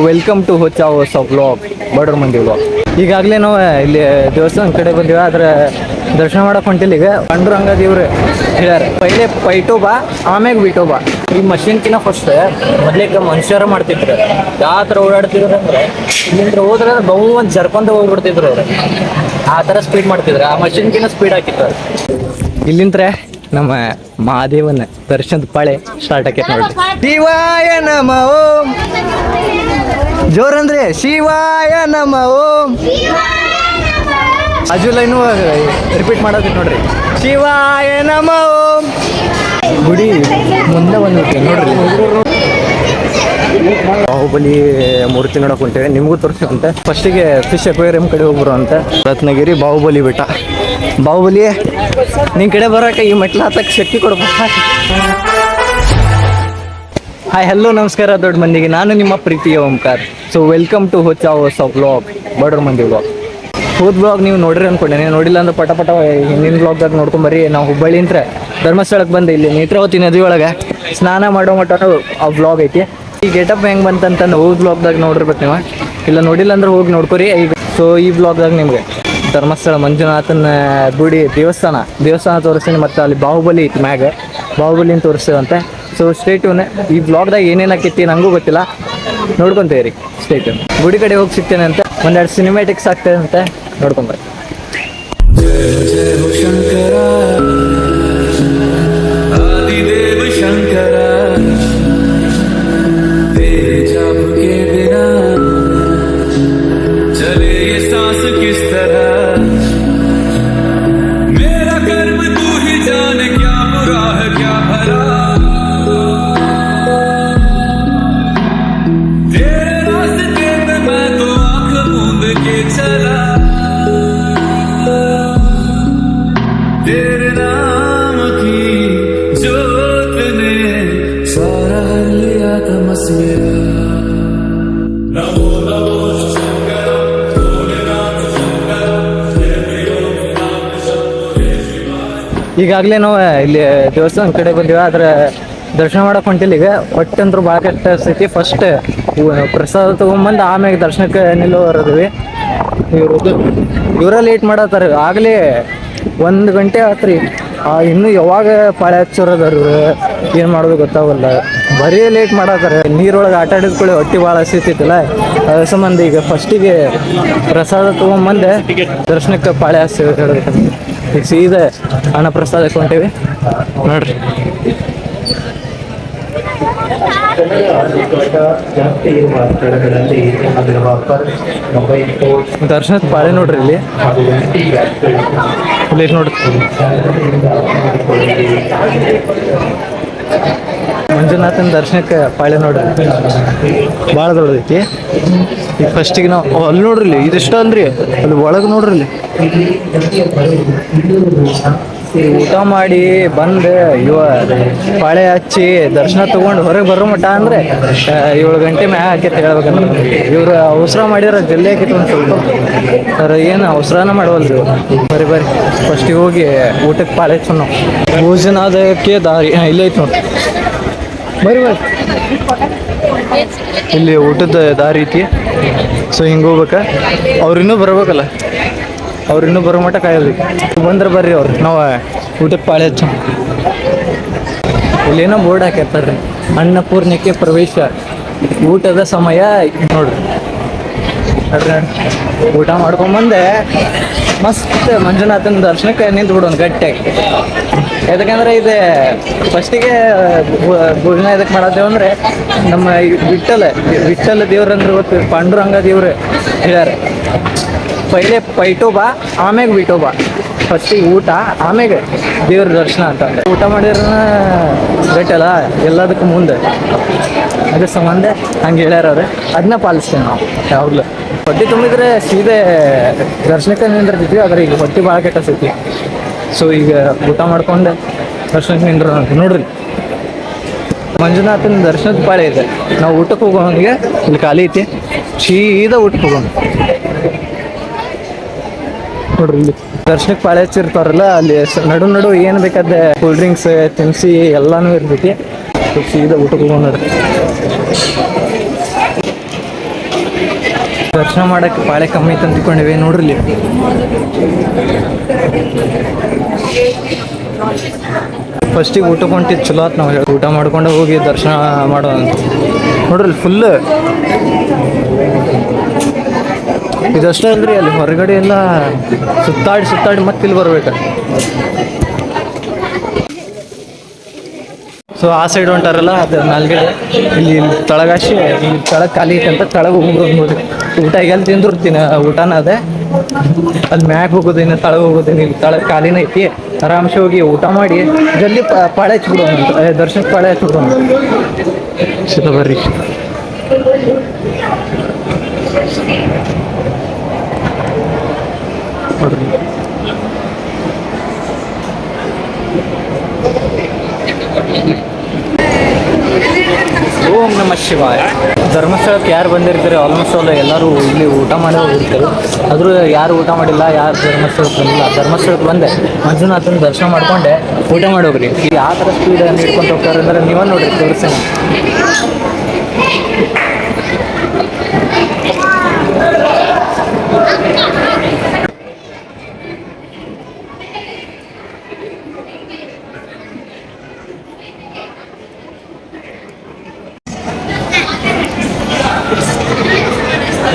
Welcome to ಹೊಚ್ಚ ಹೊಸ vlog ಬಡವ್ರ ಮಂದಿ ವ್ಲಾಗ್. ಈಗಾಗಲೇ ನಾವು ಇಲ್ಲಿ ದೇವಸ್ಥಾನ ಕಡೆ ಬಂದಿವ, ಆದ್ರೆ ದರ್ಶನ ಮಾಡಕ್ ಹೊಂಟಿಲ್ಲ. ಈಗ ಪಾಂಡುರಂಗ ದೇವ್ರು ಹೇಳ್ಯಾರ, ಪೈಲೆ ಪೈಟೋಬಾ ಆಮ್ಯಾಗ ಬಿಟೋಬಾ. ಈ ಮಷಿನ್ಕಿನ ಫಸ್ಟ್ ಮೊದ್ಲಿಕ್ಕೆ ಮನುಷ್ಯರ ಮಾಡ್ತಿದ್ರು. ಯಾವ ಥರ ಓಡಾಡ್ತಿದ್ರು ಅಂದ್ರೆ ಇಲ್ಲಿಂದ ಹೋದ್ರೆ ಬಹು ಒಂದು ಜರ್ಕೊಂತ ಹೋಗ್ಬಿಡ್ತಿದ್ರು ಅವ್ರು. ಆ ಥರ ಸ್ಪೀಡ್ ಮಾಡ್ತಿದ್ರು, ಆ ಮಷಿನ್ಕಿನ ಸ್ಪೀಡ್ ಹಾಕಿತ್ತು. ಇಲ್ಲಿಂದ್ರೆ ನಮ್ಮ ಮಹಾದೇವನ ದರ್ಶನದ ಪಾಳೆ ಸ್ಟಾರ್ಟ್ ಆಕೈತೆ ನೋಡಿ. ಶಿವಾಯ ನಮ ಓಂ, ಜೋರಂದ್ರೆ ಶಿವಾಯ ನಮ ಓಂ. ಅಜು ಲೈನು ರಿಪೀಟ್ ಮಾಡೋದಕ್ಕೆ ನೋಡ್ರಿ, ಶಿವಾಯ ನಮ ಓಂ. ಗುಡಿ ಮುಂದೆ ಬಂದ್ಬಿಟ್ಟು ನೋಡ್ರಿ, ಬಾಹುಬಲಿ ಮೂರ್ತಿ ನೋಡಕ್ ಹೊಂಟೇವೆ. ನಿಮಗೂ ತೋರಿಸುವಂತೆ ಫಸ್ಟಿಗೆ ಫಿಶ್ ಅಕ್ವೇರಿಯಂ ಕಡೆ ಹೋಗ್ಬರು ಅಂತ. ರತ್ನಗಿರಿ ಬಾಹುಬಲಿ ಬೆಟ್ಟ. ಬಾಹುಬಲಿ ನಿನ್ ಕಡೆ ಬರೋಕೆ ಈ ಮೆಟ್ಲ ಹತ್ತಕ್ಕೆ ಶಕ್ತಿ ಕೊಡ್ಬೇಕು. ಹಾಯ್ ಹಲೋ ನಮಸ್ಕಾರ ದೊಡ್ಡ ಮಂದಿಗೆ, ನಾನು ನಿಮ್ಮ ಪ್ರೀತಿಯ ಓಂಕಾರ. ಸೊ ವೆಲ್ಕಮ್ ಟು ಹೊಚ್ಚ ಹೊಸ ವ್ಲಾಗ್ ಬಡವ್ರ ಮಂದಿ ವ್ಲಾಗ್. ಹೋದ್ ಬ್ಲಾಗ್ ನೀವು ನೋಡ್ರಿ ಅನ್ಕೊಂಡೇನೆ, ನೋಡಿಲ್ಲ ಅಂದ್ರೆ ಪಟ ಹಿಂದಿನ ಬ್ಲಾಗ್ದಾಗ ನೋಡ್ಕೊಂಬರಿ. ನಾವು ಹುಬ್ಬಳ್ಳಿಂತ್ರ ಧರ್ಮಸ್ಥಳಕ್ಕೆ ಬಂದೆ. ಇಲ್ಲಿ ನೇತ್ರಾವತಿ ನದಿ ಒಳಗೆ ಸ್ನಾನ ಮಾಡೋ ಮಟ್ಟ ಆ ಬ್ಲಾಗ್ ಐತಿ. ಈ ಗೆಟಪ್ ಹೆಂಗೆ ಬಂತಂತಂದು ಹೋದ್ ಬ್ಲಾಗ್ದಾಗ ನೋಡಿರ್ಬೇಕು ನೀವು. ಇಲ್ಲ ನೋಡಿಲ್ಲ ಅಂದ್ರೆ ಹೋಗಿ ನೋಡ್ಕೊರಿ. ಈಗ ಸೊ ಈ ಬ್ಲಾಗ್ದಾಗ ನಿಮ್ಗೆ ಧರ್ಮಸ್ಥಳ ಮಂಜುನಾಥನ ಗುಡಿ ದೇವಸ್ಥಾನ ತೋರಿಸ್ತೀನಿ. ಮತ್ತು ಅಲ್ಲಿ ಬಾಹುಬಲಿ ಐತಿ ಮ್ಯಾಗ, ಬಾಹುಬಲಿನ ತೋರಿಸ್ತೇವಂತೆ. So stay tuned. ಈ ಬ್ಲಾಗ್ದಾಗ ಏನೇನು ಆಕೈತಿ ನನಗೂ ಗೊತ್ತಿಲ್ಲ, ನೋಡ್ಕೊಂತೀವಿ ರೀ. ಸ್ಟೇಟ್ಯೂನ್. ಗುಡಿ ಕಡೆ ಹೋಗಿ ಸಿಗ್ತೇನೆ ಅಂತ, ಒಂದೆರಡು ಸಿನಿಮ್ಯಾಟಿಕ್ಸ್ ಆಗ್ತದೆ ಅಂತ ನೋಡ್ಕೊಂಬರಿ. ಈಗಾಗಲೇ ನಾವು ಇಲ್ಲಿ ದೇವಸ್ಥಾನ ಕಡೆ ಬಂದಿವ, ಆದ್ರೆ ದರ್ಶನ ಮಾಡಕ್ ಹೊಂಟಿಲ್ಲ. ಈಗ ಒಟ್ಟಂದ್ರು ಭಾಳ ಕೆಟ್ಟ ಸ್ಥಿತಿ. ಫಸ್ಟ್ ಪ್ರಸಾದ ತೊಗೊಂಬಂದು ಆಮ್ಯಾಗ ದರ್ಶನಕ್ಕೆ ನಿಲ್ಲೋರದ್ವಿ. ಇವರ ಲೇಟ್ ಮಾಡತ್ತಾರ. ಆಗಲೇ 1 ಗಂಟೆ ಆತ್ರಿ. ಇನ್ನೂ ಯಾವಾಗ ಪಾಳೆ ಹಚ್ಚೋರದಾರ ಇವ್ರು, ಏನು ಮಾಡೋದು ಗೊತ್ತಾಗಲ್ಲ. ಬರೀ ಲೇಟ್ ಮಾಡತ್ತಾರ. ನೀರೊಳಗೆ ಆಟ ಆಡಿದ್ಕೊಳ್ಳಿ ಹೊಟ್ಟೆ ಭಾಳ ಹಸಿತಿತ್ತಲ್ಲ, ಅದ್ರ ಸಂಬಂಧ ಈಗ ಫಸ್ಟಿಗೆ ಪ್ರಸಾದ ತೊಗೊಂಬಂದೆ ದರ್ಶನಕ್ಕೆ ಪಾಳೆ ಹಚ್ತೇವೆ ಹೇಳಬೇಕು. ಈಗ ಸೀದಾ ಅನ್ನ ಪ್ರಸಾದಕ್ಕೆ ಹೊಂಟೇವಿ ನೋಡ್ರಿ. ದರ್ಶನದ ಪಾಳೆ ನೋಡ್ರಿ. ಇಲ್ಲಿ ನೋಡ್ರಿ, ಮಂಜುನಾಥನ ದರ್ಶನಕ್ಕೆ ಪಾಳೆ ನೋಡ್ರಿ, ಭಾಳ ದೊಡ್ಡದೈತಿ. ಈಗ ಫಸ್ಟಿಗೆ ನಾವು ಅಲ್ಲಿ ನೋಡ್ರಿ, ಇಲ್ಲಿ ಇದಿಷ್ಟ ಅಲ್ರಿ, ಅಲ್ಲಿ ಒಳಗೆ ನೋಡ್ರಿ. ಇಲ್ಲಿ ಊಟ ಮಾಡಿ ಬಂದು ಪಾಳೆ ಹಚ್ಚಿ ದರ್ಶನ ತಗೊಂಡು ಹೊರಗೆ ಬರೋ ಮಟ್ಟ ಅಂದ್ರೆ 7 ಗಂಟೆ ಮ್ಯಾಗ ಹಾಕೈತೆ ಹೇಳ್ಬೇಕಂದ್ರೆ. ಇವ್ರು ಅವಸರ ಮಾಡಿದ್ರೆ ಜಲ್ದಿ ಹಾಕೈತಿ ಒಂದು ಸ್ವಲ್ಪ. ಸರ್ ಏನು ಅವಸರನ ಮಾಡವಲ್ರಿ ಬರೀ ಫಸ್ಟಿಗೆ ಹೋಗಿ ಊಟಕ್ಕೆ ಪಾಳೆ ಹಚ್ಚ ನಾವು. ಭೋಜನಾದಕ್ಕೆ ದಾರಿ ಇಲ್ಲೇ ಐತಿ ನೋಡಿ, ಬರೀ ಇಲ್ಲಿ ಊಟದ ದಾರಿ ಐತಿ. ಸೊ ಹಿಂಗೆ ಹೋಗ್ಬೇಕ. ಅವ್ರಿನ್ನೂ ಬರ್ಬೇಕಲ್ಲ, ಅವ್ರಿನ್ನೂ ಬರೋ ಮಟ್ಟ ಕಾಯೋದು. ಬಂದ್ರೆ ಬರ್ರಿ ಅವ್ರು, ನಾವು ಊಟಕ್ಕೆ ಪಾಳೆ ಹಚ್ಚ. ಇಲ್ಲೇನೋ ಬೋರ್ಡ್ ಹಾಕಿರ್ತಾರ್ರಿ, ಅನ್ನಪೂರ್ಣಕ್ಕೆ ಪ್ರವೇಶ, ಊಟದ ಸಮಯ ನೋಡ್ರಿ. ಊಟ ಮಾಡ್ಕೊಂಬಂದೆ ಮಸ್ತ್ ಮಂಜುನಾಥನ ದರ್ಶನಕ್ಕೆ ನಿಂತು ಬಿಡೋನು ಗಟ್ಟಿಯಾಗಿ. ಯಾಕಂದ್ರೆ ಇದು ಫಸ್ಟಿಗೆ ಭೋಜನ ಇದಕ್ಕೆ ಮಾಡತ್ತೇವೆ ಅಂದರೆ ನಮ್ಮ ವಿಠ್ಠಲ ದೇವ್ರಂದ್ರೆ ಗೊತ್ತು, ಪಾಂಡುರಂಗ ದೇವ್ರು ಹೇಳ್ಯಾರ, ಪೈಲೆ ಪೈಟೋಬಾ ಆಮ್ಯಾಗ ಬಿಟೋಬಾ. ಫಸ್ಟಿಗೆ ಊಟ ಆಮ್ಯಾಗ ದೇವ್ರ ದರ್ಶನ ಅಂತ. ಊಟ ಮಾಡಿದ್ರ ಗಟ್ಟಲ್ಲ ಎಲ್ಲದಕ್ಕೂ ಮುಂದೆ, ಅದ್ರ ಸಂಬಂಧ ಹಂಗೆ ಹೇಳ್ಯಾರ ಅವ್ರೆ. ಅದನ್ನ ಪಾಲಿಸ್ತೇವೆ ನಾವು ಯಾವಾಗಲೂ. ಹೊಟ್ಟೆ ತುಂಬಿದ್ರೆ ಸೀದೆ ದರ್ಶನಕ್ಕೆ ನಿಂದಿರ್ತಿದ್ವಿ, ಆದ್ರೆ ಈಗ ಹೊಟ್ಟೆ ಭಾಳ ಕೆಟ್ಟಸೈತಿ. ಸೊ ಈಗ ಊಟ ಮಾಡ್ಕೊಂಡು ದರ್ಶನಕ್ಕೆ ನಿಂದ್ರ ನೋಡ್ರಿ. ಮಂಜುನಾಥನ ದರ್ಶನದ ಪಾಳೆ ಇದೆ. ನಾವು ಊಟಕ್ಕೆ ಹೋಗೋನಿಗೆ ಇಲ್ಲಿ ಖಾಲಿ ಐತಿ, ಸೀದಾ ಊಟಕ್ಕೆ ಹೋಗೋಣ ನೋಡ್ರಿ. ಇಲ್ಲಿ ದರ್ಶನಕ್ಕೆ ಪಾಳೆ ಹಚ್ಚಿರ್ತಾರಲ್ಲ, ಅಲ್ಲಿ ನಡು ಏನು ಬೇಕಾದ ಕೂಲ್ ಡ್ರಿಂಕ್ಸ್ ತಿನ್ಸಿ ಎಲ್ಲಾನು ಇರ್ತೈತಿ. ಸೀದಾ ಊಟಕ್ಕೆ ಹೋಗೋಣ ನೋಡ್ರಿ. ದರ್ಶನ ಮಾಡಕ್ಕೆ ಪಾಳೆ ಕಮ್ಮಿ ಐತೆ ಅಂದ್ಕೊಂಡಿವಿ ನೋಡ್ರಿ. ಫಸ್ಟಿಗೆ ಊಟಕ್ಕೆ ಹೊಂಟಿದ್ದು ಚಲೋ ಆತು. ನಾವು ಊಟ ಮಾಡ್ಕೊಂಡು ಹೋಗಿ ದರ್ಶನ ಮಾಡೋಣ ನೋಡ್ರಿ. ಫುಲ್ ಇದಷ್ಟೇ ಅಲ್ರಿ, ಅಲ್ಲಿ ಹೊರಗಡೆ ಎಲ್ಲ ಸುತ್ತಾಡಿ ಮತ್ತೆ ಇಲ್ಲಿ ಬರ್ಬೇಕು. ಸೊ ಆ ಸೈಡ್ ಹೊಂಟಾರಲ್ಲ ಅದು ನಾಲ್ಗಡೆ ಇಲ್ಲಿ ತಳಗಾಶಿ ಇಲ್ಲಿ ತಳಗ ಖಾಲಿ ಐತೆ ಅಂತ ತಳಗ ಹೋಗ್ಬೋದು ನೋಡ್ರಿ. ಊಟ ಈಗ ತಿಂದಿರ್ತೀನಿ, ಊಟನ ಅದೇ ಅಲ್ಲಿ ಮ್ಯಾಗ ಹೋಗೋದೇನು ತಳಗ ಹೋಗೋದೇನು, ಇಲ್ಲಿ ತಳಗ ಖಾಲಿನ ಐತಿ. ಆರಾಮ್ಸೆ ಹೋಗಿ ಊಟ ಮಾಡಿ ಜಲ್ದಿ ಪಾಳೆ ಹಚ್ಬಿಡೋಣ, ದರ್ಶನಕ್ಕೆ ಪಾಳೆ ಹಚ್ಬಿಡೋಣ. ಸರಿ ಬರ್ರಿ. ನೋಡ್ರಿ ಓಂ ನಮಃ ಶಿವಾಯ. ಧರ್ಮಸ್ಥಳಕ್ಕೆ ಯಾರು ಬಂದಿರ್ತಾರೆ ಆಲ್ಮೋಸ್ಟ್ ಆಲ್ ಎಲ್ಲರೂ ಇಲ್ಲಿ ಊಟ ಮಾಡಿ ಹೋಗಿರ್ತಾರೆ. ಆದರೂ ಯಾರು ಊಟ ಮಾಡಿಲ್ಲ, ಯಾರು ಧರ್ಮಸ್ಥಳಕ್ಕೆ ಬಂದಿಲ್ಲ. ಧರ್ಮಸ್ಥಳಕ್ಕೆ ಬಂದೆ ಮಂಜುನಾಥನ ದರ್ಶನ ಮಾಡ್ಕೊಂಡೆ ಊಟ ಮಾಡೋಗ್ರಿ. ಯಾವ ಥರ ಸ್ಪೀಡ್ ಹಿಡ್ಕೊಂಡು ಹೋಗ್ತಾರೆ ಅಂದ್ರೆ ನೀವೇ ನೋಡ್ರಿ, ತೋರಿಸ್ತೀನಿ.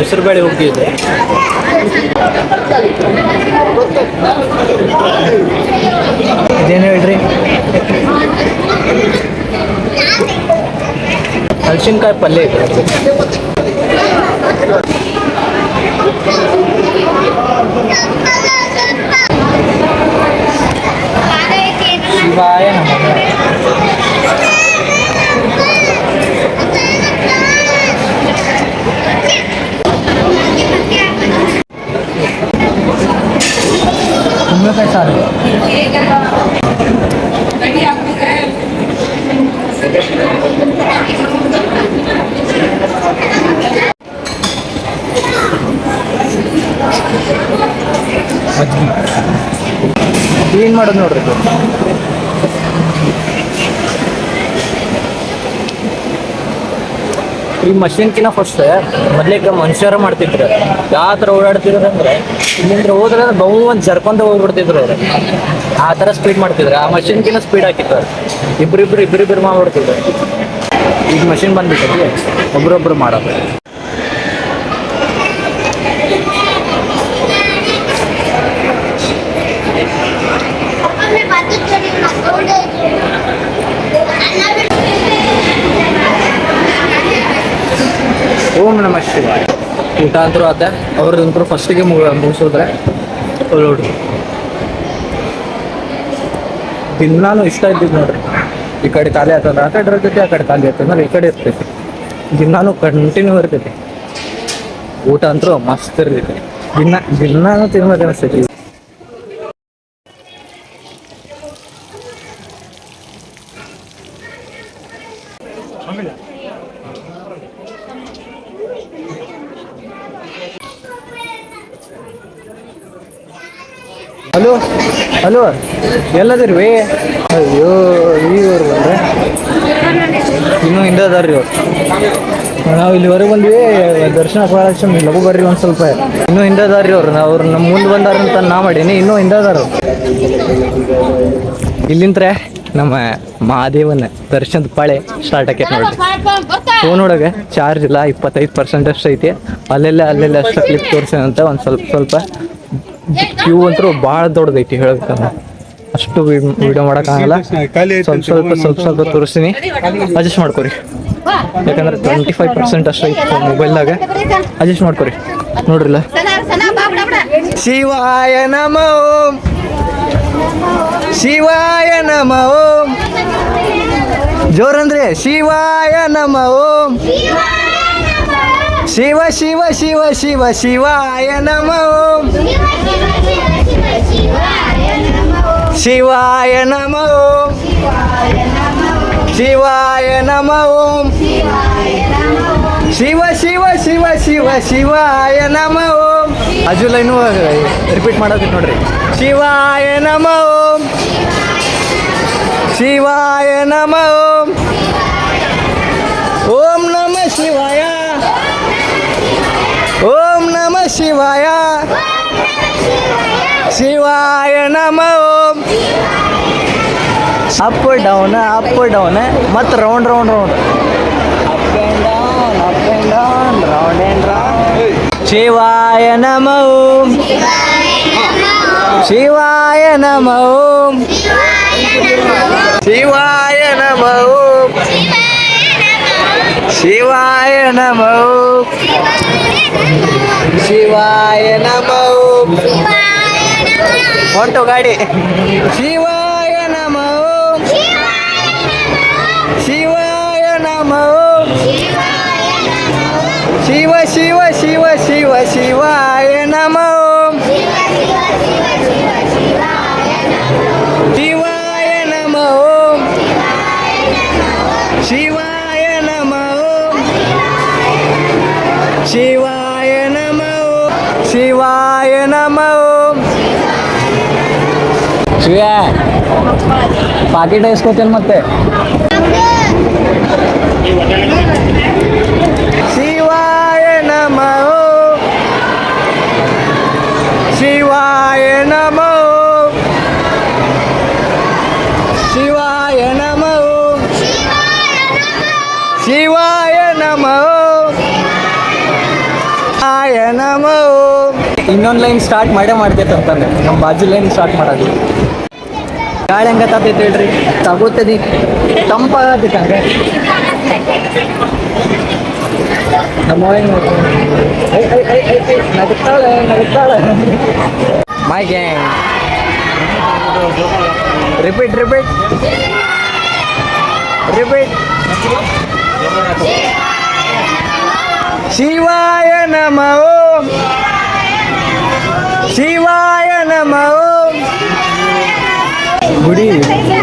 ಹೆಸರುಬೇಳೆ ಹೋಗಿದ್ದೆ. ಇದೇನು ಹೇಳ್ರಿ, ಹಲಸಿನಕಾಯಿ ಪಲ್ಯ ಇದೆ. ಶಿವಾಯ ನಮಃ. ಕುಂಬಳಕಾಯಿ ಸಾರು. ಏನು ಮಾಡೋದು ನೋಡ್ರಿ. ಈ ಮಷಿನ್ಕಿನ ಫಸ್ಟ್ ಮೊದ್ಲಿಗೆ ಮನುಷ್ಯರ ಮಾಡ್ತಿದ್ರು. ಯಾವ ಥರ ಓಡಾಡ್ತಿರೋದಂದ್ರೆ ಇಲ್ಲಿಂದ ಹೋದ್ರೆ ಬಹು ಒಂದು ಜರ್ಕೊಂತ ಹೋಗ್ಬಿಡ್ತಿದ್ರು ಅವ್ರು. ಆ ಥರ ಸ್ಪೀಡ್ ಮಾಡ್ತಿದ್ರು. ಆ ಮಷಿನ್ಕಿನ ಸ್ಪೀಡ್ ಹಾಕಿದ್ರು. ಇಬ್ಬರಿಬ್ಬರು ಮಾಡ್ಬಿಡ್ತಿದ್ರು. ಈಗ ಮಷಿನ್ ಬಂದ್ಬಿಟ್ಟೈತಿ, ಒಬ್ರೊಬ್ರು ಮಾಡೋದು. ಓಂ ನಮಃ ಶಿವಾಯ. ಊಟ ಅಂತರೂ ಆತ, ಅವ್ರದಂತರೂ ಫಸ್ಟಿಗೆ ಮುಗಿಸೋದ್ರೆ ನೋಡ್ರಿ. ದಿನಾನು ಇಷ್ಟ ಇದ್ದಿದ್ದು ನೋಡ್ರಿ. ಈ ಕಡೆ ಖಾಲಿ ಆಗ್ತದ, ಆ ಕಡೆ ಇರ್ತೈತಿ, ಆ ಕಡೆ ಖಾಲಿ ಆಗ್ತದ, ಈ ಕಡೆ ಇರ್ತೈತಿ. ದಿನಾನು ಕಂಟಿನ್ಯೂ ಇರ್ತೈತಿ. ಊಟ ಅಂತರೂ ಮಸ್ತ್ ಇರ್ತೈತಿ. ದಿನಾನು ತಿನ್ಬೇಕು ಅನಿಸ್ತೈತಿ. ಹಲೋ ಎಲ್ಲದಿರ್ವಿ? ಅಯ್ಯೋ ಈವ್ರು ಬಂದ್ರೆ ಇನ್ನೂ ಹಿಂದೆ ಅದಾರ್ರಿ ಅವ್ರು. ನಾವು ಇಲ್ಲಿವರೆಗೆ ಬಂದ್ವಿ, ದರ್ಶನ ಪ್ರಾರಂಭ ಲಘು ಬರ್ರಿ ಒಂದು ಸ್ವಲ್ಪ. ಇನ್ನೂ ಹಿಂದೆ ಅದಾರ್ರಿ ಅವ್ರು ನಮ್ಮ ಮುಂದೆ ಬಂದಾರಂತ ನಾ ಮಾಡೀನಿ, ಇನ್ನೂ ಹಿಂದೆ ಅದಾರ. ಇಲ್ಲಿಂದ್ರೆ ನಮ್ಮ ಮಹಾದೇವನ ದರ್ಶನದ ಪಾಳೆ ಸ್ಟಾರ್ಟ್ ಆಕೈತೆ ನೋಡ್ರಿ. ಫೋನ್ ಒಳಗೆ ಚಾರ್ಜ್ ಇಲ್ಲ, 25% ಅಷ್ಟು ಐತಿ. ಅಲ್ಲೆಲ್ಲ ಅಷ್ಟು ಕ್ಲಿಪ್ ತೋರಿಸೇನಂತ ಒಂದು ಸ್ವಲ್ಪ ಕ್ಯೂ ಅಂತೂ ಭಾಳ ದೊಡ್ಡದೈತಿ ಹೇಳ್ಬೇಕಂದ್ರೆ. ಅಷ್ಟು ವಿಡಿಯೋ ಮಾಡೋಕ್ಕಾಗಲ್ಲ. ಸ್ವಲ್ಪ ತೋರಿಸ್ತೀನಿ, ಅಡ್ಜಸ್ಟ್ ಮಾಡ್ಕೊರಿ. ಯಾಕಂದ್ರೆ 25% ಅಷ್ಟು ಐತಿ ಮೊಬೈಲ್ದಾಗ, ಅಡ್ಜಸ್ಟ್ ಮಾಡ್ಕೊರಿ. ನೋಡ್ರಿಲ್ಲ. ಶಿವಾಯ ನಮೋ ಓಂ, ಶಿವಾಯ ನಮೋ ಓಂ. ಜೋರಂದ್ರೆ ಶಿವಾಯ ನಮೋ ಓಂ. ಶಿವ ಶಿವ ಶಿವ ಶಿವ ಶಿವಾಯ ನಮೋ ಓಂ. ಶಿವಾಯ ನಮೋ ಓಂ. ಶಿವಾಯ ನಮೋ ಓಂ. ಶಿವ ಶಿವ ಶಿವ ಶಿವ ಶಿವಾಯ ನಮೋ ಓಂ. ಅಜು ಲೈನು ರಿಪೀಟ್ ಮಾಡೋದು ನೋಡ್ರಿ. ಶಿವಾಯ ನಮೋ ಓಂ. ಶಿವಾಯ ನಮೋ ಓಂ. ಓಂ ನಮಃ ಶಿವಾಯ. ಓಂ ಶಿವಾಯ ಶಿವಾಯ ನಮೋ. ಅಪ್ ಡೌನ್ ಮತ್ತು round round round up and down round and round. ಶಿವಾಯ ನಮೋ ಶಿವಾಯ ನಮೋ ಶಿವಾಯ ನಮೋ ಶಿವಾಯ ನಮೋ ಶಿವಾಯ ನಮೋ. ಹೊಂಟು ಗಾಡಿ. ಶಿವಾಯ ನಮೋ ಶಿವಾಯ ನಮೋ ಶಿವ ಶಿವ ಶಿವ ಶಿವ ಶಿವಾಯ ನಮೋ ಶಿವಾಯ ನಮೋ ಶಿವಾಯ ನಮೋ ಶಿವಾಯ ನಮೋ ಶಿವಾಯ ನಮೋ. ಶಿವ ಪಾಕೆಟ್ ಇಸ್ಕೋತೇನೆ ಮತ್ತೆ. ಶಿವಾಯ ನಮೋ ಶಿವಾಯ ನಮೋ ಶಿವಾಯ ನಮೋ ಶಿವಾಯ ನಮೋ ಶಿವಾಯ ನಮೋ. ಇನ್ನೊಂದು ಲೈನ್ ಸ್ಟಾರ್ಟ್ ಮಾಡ್ತೈತೆ ಅಂತಂದ್ರೆ ನಮ್ಮ ಬಾಜು ಲೈನ್ ಸ್ಟಾರ್ಟ್ ಮಾಡೋದು. ಗಾಳಿ ಹೆಂಗೆ ತಾತೈತೆ ಹೇಳ್ರಿ, ತಗೋತದಿ ತಂಪಾಗತೈತೆ ಹಂಗೆ. ನಮ್ಮ ನಗುತ್ತಾಳೆ. ಮೈ ಗ್ಯಾಂಗ್. ರಿಪೀಟ್ ಶಿವಾಯ ನಮೋ ಶಿವಾಯ ನಮೋ. ಗುಡಿ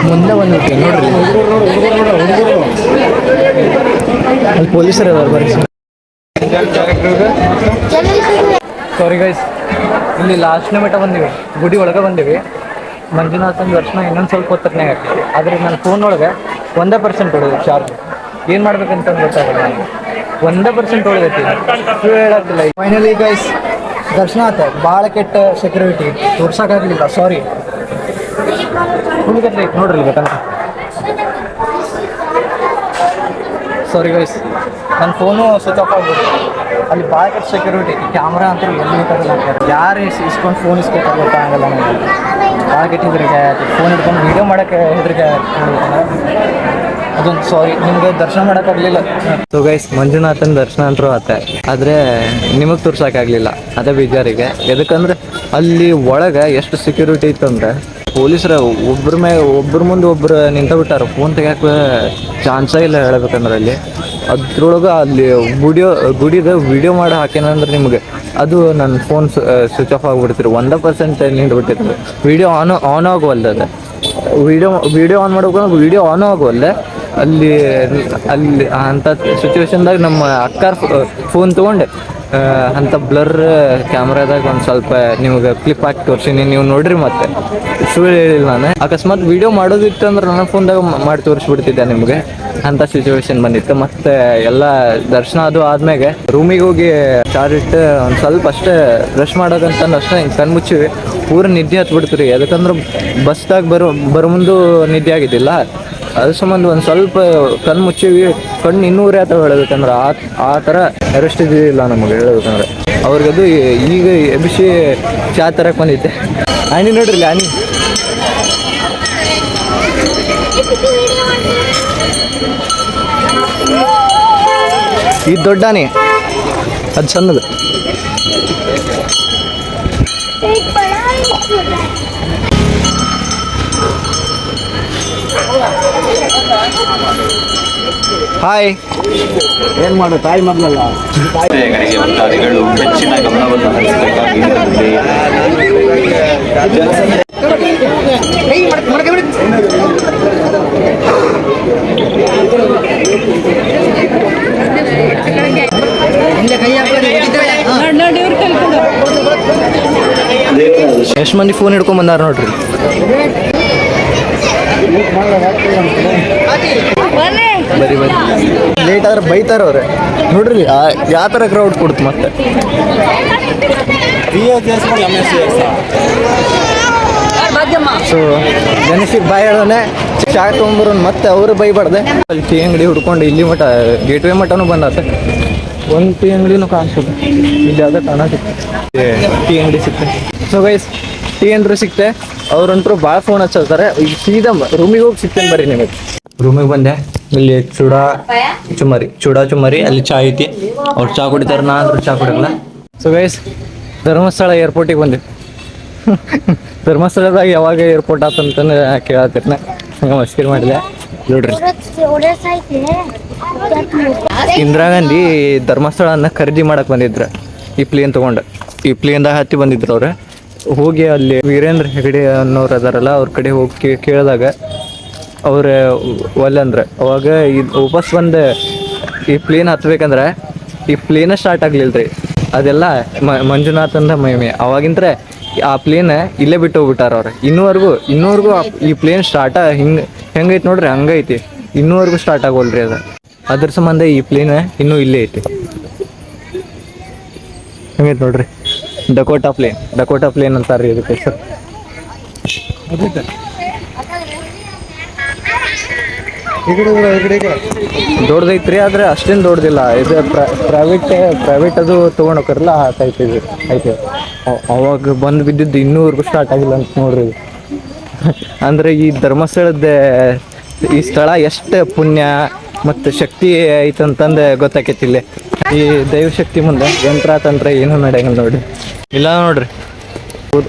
ಮುಂದೆ ಬಂದ್ಬಿಟ್ಟು ನೋಡ್ರಿ, ಅಲ್ಲಿ ಪೊಲೀಸರು ಅದಾರ ಬರ್ರಿ. ಸಾರಿ ಗೈಸ್, ಇಲ್ಲಿ ಲಾಸ್ಟ್ನೇ ಮಟ್ಟ ಬಂದೀವಿ, ಗುಡಿ ಒಳಗೆ ಬಂದೀವಿ. ಮಂಜುನಾಥನ ದರ್ಶನ ಇನ್ನೊಂದು ಸ್ವಲ್ಪ ಹೊತ್ತರ್ನಾಗ ಆಗ್ತದೆ. ಆದರೆ ನನ್ನ ಫೋನ್ ಒಳಗೆ 1% ಹೊಡೆದು ಚಾರ್ಜ್. ಏನು ಮಾಡ್ಬೇಕಂತ ಗೊತ್ತಾಗಲ್ಲ. 1% ಹೊಡೆದೈತಿ, ಹೇಳತ್ತಿಲ್ಲ. ಫೈನಲಿ ಗೈಸ್ ದರ್ಶನ ಆತ. ಭಾಳ ಕೆಟ್ಟ ಸೆಕ್ಯೂರಿಟಿ, ತೋರ್ಸೋಕ್ಕಾಗಲಿಲ್ಲ, ಸಾರಿ. ಹುಡುಗತ್ಲೆ ನೋಡ್ರಿ ಬೇಕಂತ. ಸಾರಿ ಗೈಸ್, ನನ್ನ ಫೋನು ಸ್ವಿಚ್ ಆಫ್ ಆಗ್ಬಿಟ್ಟು. ಅಲ್ಲಿ ಭಾಳ ಕೆಟ್ಟ ಸೆಕ್ಯೂರಿಟಿ, ಕ್ಯಾಮ್ರಾ ಅಂತ ಎಲ್ಲಿ ಬೇಕಾದ್ರೆ ಯಾರು ಇಸ್ಕೊಂಡು ಫೋನ್ ಇಸ್ಕೊತಾರೆ ಗೊತ್ತಾಗಲ್ಲ ನನಗೆ. ಭಾಳ ಕೆಟ್ಟ ಹೆದರಿಕೆ ಆಯ್ತು. ಫೋನ್ ಹಿಡ್ಕೊಂಡು ವೀಡಿಯೋ ಮಾಡೋಕ್ಕೆ ಹೆದರಿಕೆ ಆಯ್ತು. ಅದೊಂದು ಸಾರಿ, ನಿಮ್ಗೆ ದರ್ಶನ ಮಾಡೋಕ್ಕಾಗಲಿಲ್ಲ. ಸೊ ಗೈಸ್, ಮಂಜುನಾಥನ ದರ್ಶನ ಅಂತರೂ ಆತ, ಆದರೆ ನಿಮಗೆ ತೋರ್ಸೋಕ್ಕಾಗಲಿಲ್ಲ. ಅದೇ ಬೇಜಾರಿಗೆ. ಎದಕ್ಕಂದ್ರೆ ಅಲ್ಲಿ ಒಳಗೆ ಎಷ್ಟು ಸೆಕ್ಯೂರಿಟಿ ಇತ್ತಂದ್ರೆ ಪೊಲೀಸರು ಒಬ್ಬರ ಮುಂದೆ ಒಬ್ಬರು ನಿಂತ ಬಿಟ್ಟಾರ. ಫೋನ್ ತೆಗಿಯೋಕೆ ಚಾನ್ಸೇ ಇಲ್ಲ ಹೇಳ್ಬೇಕಂದ್ರೆ. ಅಲ್ಲಿ ಅದ್ರೊಳಗೆ ಅಲ್ಲಿ ಗುಡಿದ ವಿಡಿಯೋ ಮಾಡಿ ಹಾಕೇನಂದ್ರೆ ನಿಮಗೆ ಅದು ನನ್ನ ಫೋನ್ ಸ್ವಿಚ್ ಆಫ್ ಆಗಿಬಿಡ್ತೀರಿ. 1% ನಿಂತ್ಬಿಟ್ಟಿರ್ತದೆ. ವಿಡಿಯೋ ಆನ್ ಆಗುವಲ್ಲ. ಅದು ವಿಡಿಯೋ ಆನ್ ಮಾಡ್ಬೇಕು, ವಿಡಿಯೋ ಆನ್ ಆಗುವಲ್ಲ. ಅಲ್ಲಿ ಅಂಥ ಸಿಚುವೇಶನ್ದಾಗ ನಮ್ಮ ಅಕ್ಕಾರ ಫೋನ್ ತೊಗೊಂಡೆ ಅಂಥ ಬ್ಲರ್ ಕ್ಯಾಮ್ರಾದಾಗ ಒಂದು ಸ್ವಲ್ಪ ನಿಮ್ಗೆ ಕ್ಲಿಪ್ ಹಾಕಿ ತೋರಿಸೀನಿ, ನೀವು ನೋಡ್ರಿ. ಮತ್ತೆ ಸುಳ್ಳು ಹೇಳಿಲ್ಲ ನಾನು. ಅಕಸ್ಮಾತ್ ವೀಡಿಯೋ ಮಾಡೋದಿತ್ತು ಅಂದ್ರೆ ನನ್ನ ಫೋನ್ದಾಗ ಮಾಡಿ ತೋರಿಸ್ಬಿಡ್ತಿದ್ದೆ ನಿಮಗೆ. ಅಂಥ ಸಿಚುವೇಶನ್ ಬಂದಿತ್ತು. ಮತ್ತು ಎಲ್ಲ ದರ್ಶನ ಅದು ಆದ್ಮೇಲೆ ರೂಮಿಗೆ ಹೋಗಿ ಚಾರ್ಜ್ ಇಟ್ಟು ಒಂದು ಸ್ವಲ್ಪ ಅಷ್ಟೇ ಬ್ರಷ್ ಮಾಡೋದಂತಂದು ಅಷ್ಟೇ ಹಿಂಗೆ ಕಣ್ಣು ಮುಚ್ಚಿವಿ. ಪೂರ ನಿದ್ದೆ ಹತ್ಬಿಡ್ತೀರಿ. ಯಾಕಂದ್ರೆ ಬಸ್ದಾಗ ಬರೋ ಮುಂದೆ ನಿದ್ದೆ ಆಗಿದ್ದಿಲ್ಲ. ಅದ್ರ ಸಂಬಂಧ ಒಂದು ಸ್ವಲ್ಪ ಕಣ್ಣು ಮುಚ್ಚಿವಿ. ಕಣ್ಣು ಇನ್ನೂರೇ ಅಥವಾ ಹೇಳ್ಬೇಕಂದ್ರೆ ಆ ಥರ ಅರೆಸ್ಟ್ ಇದ್ದಿಲ್ಲ ನಮಗೆ ಹೇಳ್ಬೇಕಂದ್ರೆ. ಅವ್ರಿಗದು ಈಗ ಎಬ್ಬಿಸಿ ಚಾ ತರಕ್ಕೆ ಬಂದಿದ್ದೆ. ಆನಿ ನೋಡ್ರಿ, ಆನಿ ಇದು ದೊಡ್ಡ ಆನೆ, ಅದು ಸಣ್ಣದು. ಹಾಯ್. ಏನು ಮಾಡು ತಾಯಿ ಮೊದಲಲ್ಲ. ಭಕ್ತಾದಿಗಳು ಹೆಚ್ಚಿನ ಗಮನವನ್ನು ಹರಿಸಬೇಕಾಗಿ ಎಷ್ಟು ಮಂದಿ ಫೋನ್ ಹಿಡ್ಕೊಂಡ್ ಬಂದಾರ ನೋಡ್ರಿ. ಬರಿ ಬರಿ ಲೇಟ್ ಆದ್ರೆ ಬೈತಾರ ಅವ್ರೆ ನೋಡ್ರಿ ಯಾವ ಥರ ಕ್ರೌಡ್ ಕೊಡ್ತು ಮತ್ತೆ ಸೊ ಗಣೇಶಿಗೆ ಬಾಯ್ ಹೇಳೋನೆ ಚಾ ತೊಗೊಂಬರೋನ್ ಮತ್ತೆ ಅವರು ಬೈಬಾರ್ದೆ ಅಲ್ಲಿ ಟೀ ಅಂಗಡಿ ಹುಡ್ಕೊಂಡು ಇಲ್ಲಿ ಮಠ ಗೇಟ್ವೇ ಮಠನೂ ಬಂದಾತ ಒಂದು ಟೀ ಅಂಗಡಿನೂ ಕಾಣಿಸ್ತದೆ ಇಲ್ಲಿ ಯಾವುದೇ ಕಾಣಸಿತ್ತೆ ಟೀ ಅಂಗಡಿ ಸಿಕ್ತೆ ಸೊ ಗೈಸ್ ಟೀ ಅಂದ್ರೂ ಸಿಕ್ತೆ ಅವ್ರಂತರೂ ಭಾಳ ಫೋನ್ ಹಚ್ಚಿರ್ತಾರೆ ಈಗ ಸೀದಾ ರೂಮಿಗೆ ಹೋಗಿ ಸಿಗ್ತೇನೆ ಬರ್ರಿ ನಿಮಗೆ ರೂಮಿಗೆ ಬಂದೆ ಇಲ್ಲಿ ಚೂಡಾ ಚುಮ್ಮರಿ ಅಲ್ಲಿ ಚಾ ಐತಿ ಅವ್ರು ಚಾ ಕುಡಿತಾರೆ ನಾ ಅಂದ್ರೂ ಚಾ ಕುಡಿಯಲ್ಲ ಸೊ ಗೈಸ್ ಧರ್ಮಸ್ಥಳ ಏರ್ಪೋರ್ಟಿಗೆ ಬಂದೆ ಧರ್ಮಸ್ಥಳದಾಗ ಯಾವಾಗ ಏರ್ಪೋರ್ಟ್ ಆತಂತ ಕೇಳತ್ತಿರ್ನ ಹಂಗೆ ಮಸ್ಕಿರಿ ಮಾಡಿದೆ ನೋಡ್ರಿ ಇಂದಿರಾ ಗಾಂಧಿ ಧರ್ಮಸ್ಥಳನ ಖರೀದಿ ಮಾಡಕ್ ಬಂದಿದ್ರು ಈ ಪ್ಲೇನ್ ತಗೊಂಡು ಈ ಪ್ಲೇನ್ದಾಗ ಹತ್ತಿ ಬಂದಿದ್ರು ಅವ್ರು ಹೋಗಿ ಅಲ್ಲಿ ವೀರೇಂದ್ರ ಹೆಗಡೆ ಅನ್ನೋರು ಅದಾರಲ್ಲ ಅವ್ರ ಕಡೆ ಹೋಗಿ ಕೇಳಿದಾಗ ಅವ್ರ ಒಲ್ಲೆ ಅಂದ್ರೆ ಅವಾಗ ವಾಪಸ್ ಬಂದು ಈ ಪ್ಲೇನ್ ಹತ್ಬೇಕಂದ್ರೆ ಈ ಪ್ಲೇನ ಸ್ಟಾರ್ಟ್ ಆಗ್ಲಿಲ್ರಿ ಅದೆಲ್ಲ ಮಂಜುನಾಥ್ ಅಂದ ಮಹಿಮೆ ಅವಾಗಿಂದ್ರೆ ಆ ಪ್ಲೇನ್ ಇಲ್ಲೇ ಬಿಟ್ಟು ಹೋಗ್ಬಿಟ್ಟಾರ ಅವ್ರು ಇನ್ನೂವರೆಗೂ ಈ ಪ್ಲೇನ್ ಸ್ಟಾರ್ಟ್ ಹೆಂಗೈತಿ ನೋಡ್ರಿ ಹಂಗೈತಿ ಇನ್ನೂವರೆಗೂ ಸ್ಟಾರ್ಟ್ ಆಗೋಲ್ರಿ ಅದ್ರ ಸಂಬಂಧ ಈ ಪ್ಲೇನ್ ಇನ್ನೂ ಇಲ್ಲೇ ಐತಿ ಹಂಗೈತಿ ನೋಡ್ರಿ ಡಕೋಟಾ ಪ್ಲೇನ್ ಅಂತಾರ್ರಿ ಇದಕ್ಕೆ ಸರ್ ದೊಡ್ಡದೈತ್ರಿ ಆದ್ರೆ ಅಷ್ಟೇನು ದೊಡ್ಡದಿಲ್ಲ ಇದು ಪ್ರೈವೇಟ್ ಅದು ತೊಗೊಂಡು ಹೋಗ್ತಾರಲ್ಲ ಆ ಟೈಪ್ ಇದು ಐತೆ ಅವಾಗ ಬಂದು ಬಿದ್ದಿದ್ದು ಇನ್ನೂವರೆಗೂ ಸ್ಟಾರ್ಟ್ ಆಗಿಲ್ಲ ಅಂತ ನೋಡ್ರಿ ಅಂದ್ರೆ ಈ ಧರ್ಮಸ್ಥಳದ ಈ ಸ್ಥಳ ಎಷ್ಟು ಪುಣ್ಯ ಮತ್ತು ಶಕ್ತಿ ಐತಂತಂದು ಗೊತ್ತಾಕೈತಿಲ್ಲ ಈ ದೈವಶಕ್ತಿ ಮುಂದೆ ಯಂತ್ರ ತಂತ್ರ ಏನೂ ನಡೆಯಂಗಿಲ್ಲ ನೋಡ್ರಿ ಇಲ್ಲ ನೋಡ್ರಿ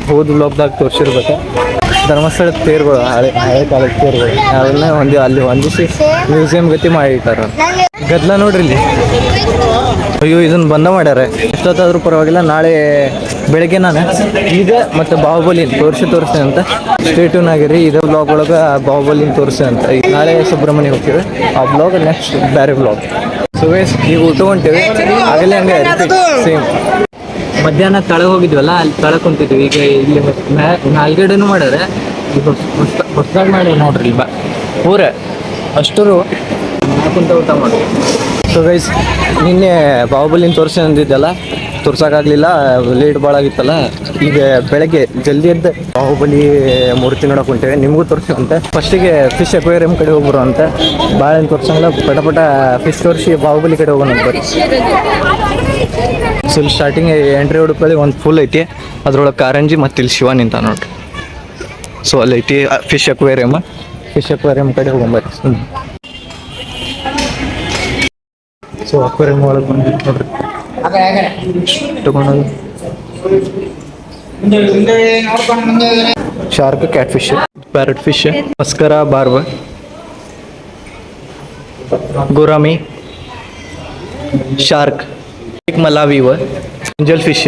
ಹೋದ ಬ್ಲಾಗ್ದಾಗ ತೋರಿಸಿರ್ಬೇಕು ಧರ್ಮಸ್ಥಳದ ತೇರುಗಳು ಹಳೆ ಕಾಲದ ತೇರುಗಳು ಅದನ್ನ ಅಲ್ಲಿ ಹೊಂದಿಸಿ ಮ್ಯೂಸಿಯಂ ಗತಿ ಮಾಡಿರ್ತಾರ ಗದ್ಲ ನೋಡ್ರಿ ಇಲ್ಲಿ ಅಯ್ಯೋ ಇದನ್ನ ಬಂದ ಮಾಡ್ಯಾರ ಎಷ್ಟೊತ್ತಾದ್ರೂ ಪರವಾಗಿಲ್ಲ ನಾಳೆ ಬೆಳಗ್ಗೆ ನಾನು ಈಗ ಮತ್ತೆ ಬಾಹುಬಲಿನ ತೋರಿಸಿ ಅಂತ ಸ್ಟೇಟ್ಯೂನ್ ಆಗಿರಿ ಇದೇ ಬ್ಲಾಗ್ ಒಳಗೆ ಬಾಹುಬಲಿನ ತೋರಿಸಿ ಅಂತ ಈಗ ನಾಳೆ ಸುಬ್ರಹ್ಮಣ್ಯ ಹೋಗ್ತೀವಿ ಆ ಬ್ಲಾಗ್ ನೆಕ್ಸ್ಟ್ ಬೇರೆ ಬ್ಲಾಗ್ ಸೊ ಗೈಸ್ ಈಗ ಊಟ ಹೊಂಟೀವಿ ಆಗಲೇ ಹಂಗೆ ಸೇಮ್ ಮಧ್ಯಾಹ್ನ ತಳಗೆ ಹೋಗಿದ್ವಲ್ಲ ಅಲ್ಲಿ ತಳಗೆ ಕುಂತಿದ್ವಿ ಈಗ ಇಲ್ಲಿ ನಾಲ್ಗಡೆನೂ ಮಾಡ್ಯಾರೆ ಹೊಸದಾಗಿ ಮಾಡಿ ನೋಡ್ರಿ ಇಲ್ಲಿ ಪೂರ ಅಷ್ಟರು ಕುಂತ ಊಟ ಮಾಡಿ ಸೊ ಗೈಸ್ ನಿನ್ನೆ ಬಾಹುಬಲಿನ ತೋರಿಸಿ ಅಂದಿದ್ದಲ್ಲ ತೋರ್ಸೋಕ್ಕಾಗಲಿಲ್ಲ ಲೇಟ್ ಭಾಳ ಆಗಿತ್ತಲ್ಲ ಈಗ ಬೆಳಗ್ಗೆ ಜಲ್ದಿ ಎದ್ದು ಬಾಹುಬಲಿ ಮೂರ್ತಿ ನೋಡೋಕೆ ಹೊಂಟೇವೆ ನಿಮಗೂ ತೋರಿಸುವಂತೆ ಫಸ್ಟಿಗೆ ಫಿಶ್ ಅಕ್ವೇರಿಯಂ ಕಡೆ ಹೋಗ್ಬರು ಅಂತ ಭಾಳ ಏನು ತೋರ್ಸಂಗಿಲ್ಲ ಪಟ ಫಿಶ್ ತೋರಿಸಿ ಬಾಹುಬಲಿ ಕಡೆ ಹೋಗೋಣ ಬರ್ರಿ ಸೊ ಇಲ್ಲಿ ಸ್ಟಾರ್ಟಿಂಗ್ ಎಂಟ್ರಿ ಹುಡುಕಲ್ಲಿ ಒಂದು ಫುಲ್ ಐತಿ ಅದ್ರೊಳಗೆ ಕಾರಂಜಿ ಮತ್ತು ಇಲ್ಲಿ ಶಿವ ನಿಂತ ನೋಡ್ರಿ ಸೊ ಅಲ್ಲಿ ಐತಿ ಫಿಶ್ ಅಕ್ವೇರಿಯಮ್ ಕಡೆ ಹೋಗೊಂಬರ್ರಿ ಸೊ ಅಕ್ವೇರಿಯಂ ಒಳಗೆ ಬಂದು ನೋಡ್ರಿ ತಗೊಂಡು shark catfish parrotfish mascara barb gourami shark Malawi angelfish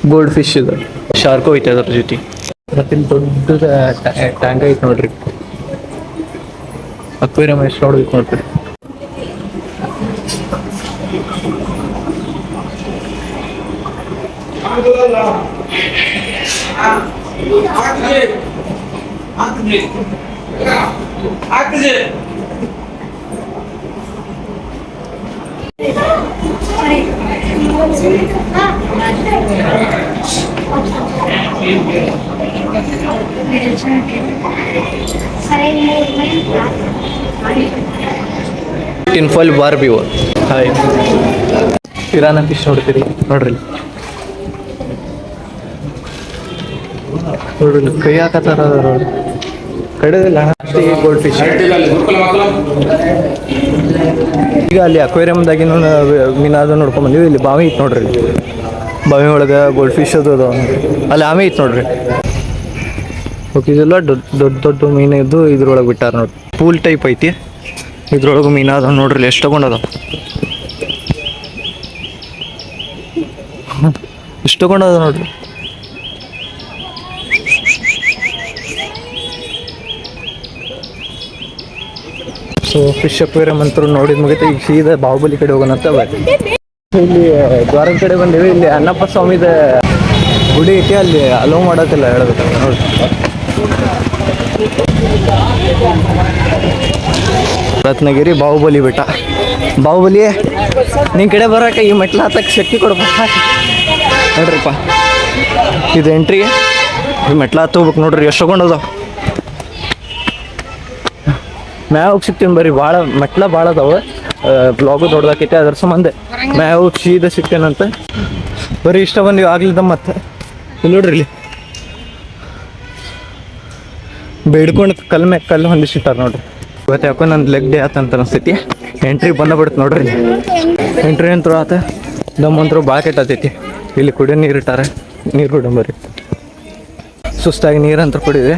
goldfish ಇದು ಶಾರ್ಕು ಐತೆ ಅದ್ರ ಜೊತೆ ಮತ್ತೆ ಇಲ್ಲಿ ದೊಡ್ಡ ಟ್ಯಾಂಕ್ ಐತೆ ನೋಡ್ರಿ ಅಕ್ವೇರಿಯಂ ಎಷ್ಟು ನೋಡ್ಬೇಕು ನೋಡ್ರಿ tin foil Barbie hi ಪಿರಾನ fish ನೋಡ್ತೀರಿ ನೋಡ್ರಿ ನೋಡ್ರಿ ಕೈ ಹಾಕತ್ತಾರ ಕಡೆದಿಲ್ಲ ಗೋಲ್ಡ್ ಫಿಶ್ ಈಗ ಅಲ್ಲಿ ಅಕ್ವೇರಿಯಮ್ದಾಗಿನ ಮೀನಾದ ನೋಡ್ಕೊಂಡ್ ಬಂದೀವಿ ಇಲ್ಲಿ ಬಾವಿ ಐತೆ ನೋಡ್ರಿ ಬಾವಿ ಒಳಗೆ ಗೋಲ್ಡ್ ಫಿಶ್ ಅದು ಅಲ್ಲಿ ಆಮೆ ಐತೆ ನೋಡ್ರಿ ಓಕೆ ಇದೆಲ್ಲ ದೊಡ್ಡ ಮೀನು ಇದ್ದು ಇದ್ರೊಳಗೆ ಬಿಟ್ಟಾರ ನೋಡ್ರಿ ಪೂಲ್ ಟೈಪ್ ಐತಿ ಇದ್ರೊಳಗೆ ಮೀನಾದ ನೋಡ್ರಿ ಎಷ್ಟು ತಗೊಂಡದ ಎಷ್ಟು ತಗೊಂಡದ ನೋಡ್ರಿ ಸೊ ಫಿಶ್ ಅಕ್ವೇರಿಯಂ ಅಂತೂ ನೋಡಿದ ಮುಗಿತು ಈಗ ಸೀದಾ ಬಾಹುಬಲಿ ಕಡೆ ಹೋಗೋಣ ಅಂತ ಇಲ್ಲಿ ದ್ವಾರದ ಕಡೆ ಬಂದೀವಿ ಇಲ್ಲಿ ಅಣ್ಣಪ್ಪ ಸ್ವಾಮಿದ ಗುಡಿ ಐತಿ ಅಲ್ಲಿ ಅಲೋ ಮಾಡೋದಿಲ್ಲ ಹೇಳ್ಬೇಕಂತ ನೋಡ್ರಿ ರತ್ನಗಿರಿ ಬಾಹುಬಲಿ ಬೆಟ್ಟ. ಬಾಹುಬಲಿ ನಿನ್ನ ಕಡೆ ಬರೋಕೆ ಈ ಮೆಟ್ಲು ಹತ್ತಕ್ಕೆ ಶಕ್ತಿ ಕೊಡ್ಬೇಕು ನೋಡ್ರಿಪ್ಪ. ಇದು ಎಂಟ್ರಿಗೆ ಈ ಮೆಟ್ಲು ಹತ್ತು ಹೋಗ್ಬೇಕು ನೋಡ್ರಿ, ಎಷ್ಟು ತಗೊಂಡದ ಮ್ಯಾಗ ಹೋಗಿ ಸಿಗ್ತೀನಿ ಬರ್ರಿ. ಭಾಳ ಮೆಟ್ಲ ಭಾಳ ಅದಾವೆ, ಬ್ಲಾಗು ದೊಡ್ಡದಾಕೈತೆ, ಅದ್ರ ಸಂಬಂಧ ಮ್ಯಾಗ ಹೋಗಿ ಸೀದಾ ಸಿಗ್ತೇನಂತ ಬರೀ ಇಷ್ಟ ಬಂದೀವಿ ಆಗ್ಲಿದ್ದ. ಮತ್ತೆ ಇಲ್ಲಿ ನೋಡ್ರಿ, ಇಲ್ಲಿ ಬೇಡ್ಕೊಂಡು ಕಲ್ ಮ್ಯಾಗ ಕಲ್ಲು ಹೊಂದಿಸಿಟ್ಟಾರ ನೋಡ್ರಿ. ಇವತ್ತು ಯಾಕೋ ನನ್ನ ಲೆಗ್ ಡೇ ಆತ ಅಂತ ಅನಿಸ್ತೈತಿ. ಎಂಟ್ರಿ ಬಂದಬಿಡ್ತು ನೋಡ್ರಿ. ಎಂಟ್ರಿ ಅಂತೂ ಆತ, ದಮ್ಮಂತರೂ ಭಾಳ ಕೆಟ್ಟತೈತಿ. ಇಲ್ಲಿ ಕುಡಿಯೋ ನೀರು ಇಟ್ಟಾರೆ, ನೀರು ಕುಡಿಯಂಬರಿ. ಸುಸ್ತಾಗಿ ನೀರು ಅಂತ ಕುಡಿದ್ವಿ,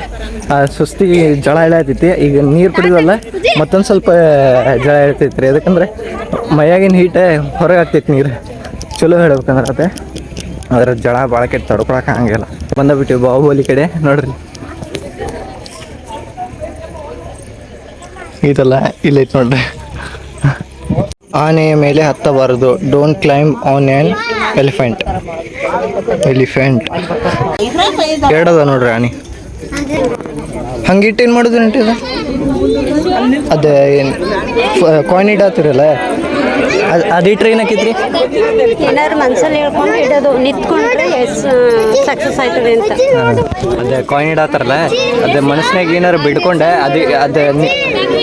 ಆ ಸುಸ್ತಿಗೆ ಜಳ ಎಳೆಯತೈತಿ. ಈಗ ನೀರು ಕುಡಿದ್ವಲ್ಲ ಮತ್ತೊಂದು ಸ್ವಲ್ಪ ಜಳ ಎಳ್ತೈತಿ ರೀ, ಯಾಕಂದ್ರೆ ಮೈಯಾಗಿನ ಹೀಟೆ ಹೊರಗೆ ಆಗ್ತೈತಿ ನೀರು. ಚಲೋ ಹೇಳ್ಬೇಕಂದ್ರೆ ಅದೇ ಅದ್ರ ಜಳ ಭಾಳ ಕೆಟ್ಟ ತಡ್ಕೊಳಕ್ಕೆ ಹಂಗಿಲ್ಲ. ಬಂದಬಿಟ್ಟಿವಿ ಬಾಹುಬಲಿ ಕಡೆ ನೋಡ್ರಿ. ಇದಲ್ಲ ಇಲ್ಲೈತೆ ನೋಡ್ರಿ. ಆನೆಯ ಮೇಲೆ ಹತ್ತಬಾರದು, don't climb on an elephant. ಎರಡದ ನೋಡ್ರಿ ಆನೆ. ಹಂಗಿಟ್ಟು ಏನು ಮಾಡೋದು ನೆಂಟಿದ ಅದೇ ಏನು ಕಾಯಿನ್ ಇಡಾತಿರಲ್ಲ ಅದು ಇಟ್ರೆ ಏನಾಕೈತ್ರಿ? ಏನಾದ್ರು ಮನ್ಸಲ್ಲಿ ಹೇಳ್ಕೊಂಡು ಇಡೋದು, ನಿಂತ್ಕೊಂಡ್ರೆ ಸಕ್ಸಸ್ ಆಯ್ತದೆ ಅಂತ. ಅದೇ ಕಾಯಿನ್ ಇಡತ್ತಾರಲ್ಲ, ಅದೇ ಮನಸ್ಸಿನಾಗ ಏನಾರು ಬಿಡ್ಕೊಂಡೆ ಅದೇ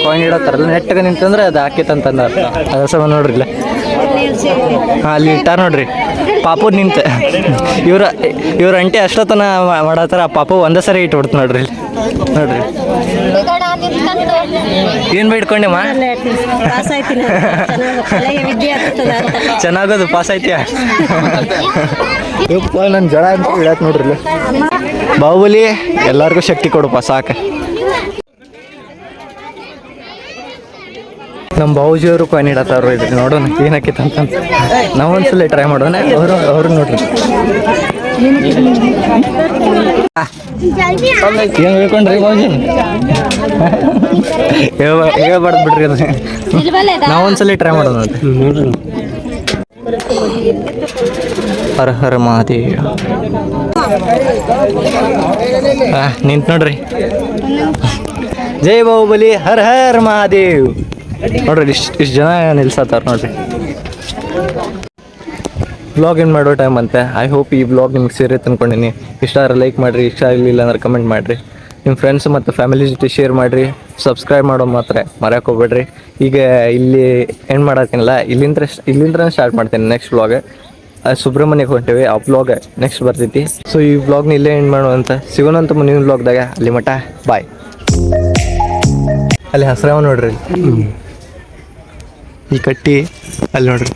ಕಾಯಿನ್ ಇಡತ್ತಾರಲ್ಲ, ನೆಟ್ಟಗೆ ನಿಂತಂದ್ರೆ ಅದು ಹಾಕೈತಂತಂದ ಅರ್ಥ. ಅದ್ರ ಸಮ ನೋಡ್ರಿ ಇಲ್ಲ ಹಾಂ ಅಲ್ಲಿ ಇಟ್ಟಾರ ನೋಡ್ರಿ. ಪಾಪು ನಿಂತ ಇವ್ರ ಅಂಟಿ ಅಷ್ಟೊತ್ತನ ಮಾಡತ್ತಾರ, ಆ ಪಾಪು ಒಂದೇ ಸರಿ ಇಟ್ಬಿಡ್ತು ನೋಡ್ರಿ. ನೋಡ್ರಿ ಏನು ಬೇಡ್ಕೊಂಡೆಮ್ಮ? ಚೆನ್ನಾಗೋದು ಪಾಸ್ ಐತಿಯಾ? ಯಪ್ಪ ನನ್ನ ಜಳ ಅಂತ ಇಡಾತ್ ನೋಡ್ರಿ. ಬಾಹುಬಲಿ ಎಲ್ಲರಿಗೂ ಶಕ್ತಿ ಕೊಡಪ್ಪ ಸಾಕು. ನಮ್ಮ ಬಾವುಜಿಯವರು ಕಾಯಿನ್ ಇಡತ್ತಾರ ಇದ್ರಿ, ನೋಡೋಣ ಏನಾಕೈತೆ ಅಂತ. ನಾವು ಒಂದ್ಸಲ ಟ್ರೈ ಮಾಡೋಣ. ಅವ್ರು ನೋಡ್ರಿ ಏನು ಹೇಳ್ಕೊಂಡ್ರಿ ಬಾವುಜಿ? ಹೇಳ್ಬಾರ್ದು ಬಿಡ್ರಿ ಅದು. ನಾವು ಒಂದ್ಸಲ ಟ್ರೈ ಮಾಡೋಣ ನೋಡ್ರಿ. ಹರ ಹರ ಮಹಾದೇವ. ನಿಂತು ನೋಡ್ರಿ, ಜೈ ಬಾಹುಬಲಿ ಹರ ಹರ ಮಹಾದೇವ್ ನೋಡ್ರಿ. ಇಷ್ಟು ಜನ ನಿಲ್ಸತ್ತಾರ ನೋಡ್ರಿ. ವ್ಲಾಗ್ ಏನು ಮಾಡೋ ಟೈಮ್ ಅಂತೆ. ಐ ಹೋಪ್ ಈ ವ್ಲಾಗ್ ನಿಮ್ಗೆ ಸೇರೈತೆ ಅಂದ್ಕೊಂಡಿನಿ. ಇಷ್ಟ ಆದ್ರೆ ಲೈಕ್ ಮಾಡಿರಿ, ಇಷ್ಟ ಆಗಲಿಲ್ಲ ಅಂದ್ರೆ ಕಮೆಂಟ್ ಮಾಡಿರಿ, ನಿಮ್ಮ ಫ್ರೆಂಡ್ಸ್ ಮತ್ತು ಫ್ಯಾಮಿಲಿ ಜೊತೆ ಶೇರ್ ಮಾಡಿರಿ. ಸಬ್ಸ್ಕ್ರೈಬ್ ಮಾಡೋ ಮಾತ್ರ ಮರ್ಯಾಕೆ ಹೋಗ್ಬೇಡ್ರಿ. ಈಗ ಇಲ್ಲಿ ಎಂಡ್ ಮಾಡತ್ತೀನಲ್ಲ, ಇಲ್ಲಿಂದ ಸ್ಟಾರ್ಟ್ ಮಾಡ್ತೀನಿ ನೆಕ್ಸ್ಟ್ ವ್ಲಾಗ್. ಸುಬ್ರಹ್ಮಣ್ಯಕ್ಕೆ ಹೊಂಟೇವಿ, ಆ ವ್ಲಾಗ್ ನೆಕ್ಸ್ಟ್ ಬರ್ತೈತಿ. ಸೊ ಈ ವ್ಲಾಗ್ನ ಇಲ್ಲೇ ಎಂಡ್ ಮಾಡುವಂತ, ಸಿಗೋಣಂತ ಮುಂದಿನ ವ್ಲಾಗ್ದಾಗ. ಅಲ್ಲಿ ಮಟ ಬಾಯ್. ಅಲ್ಲಿ ಹಸ್ರಾವ ನೋಡ್ರಿ, ಈ ಕಟ್ಟಿ ಅಲ್ಲಿ ನೋಡ್ರಿ.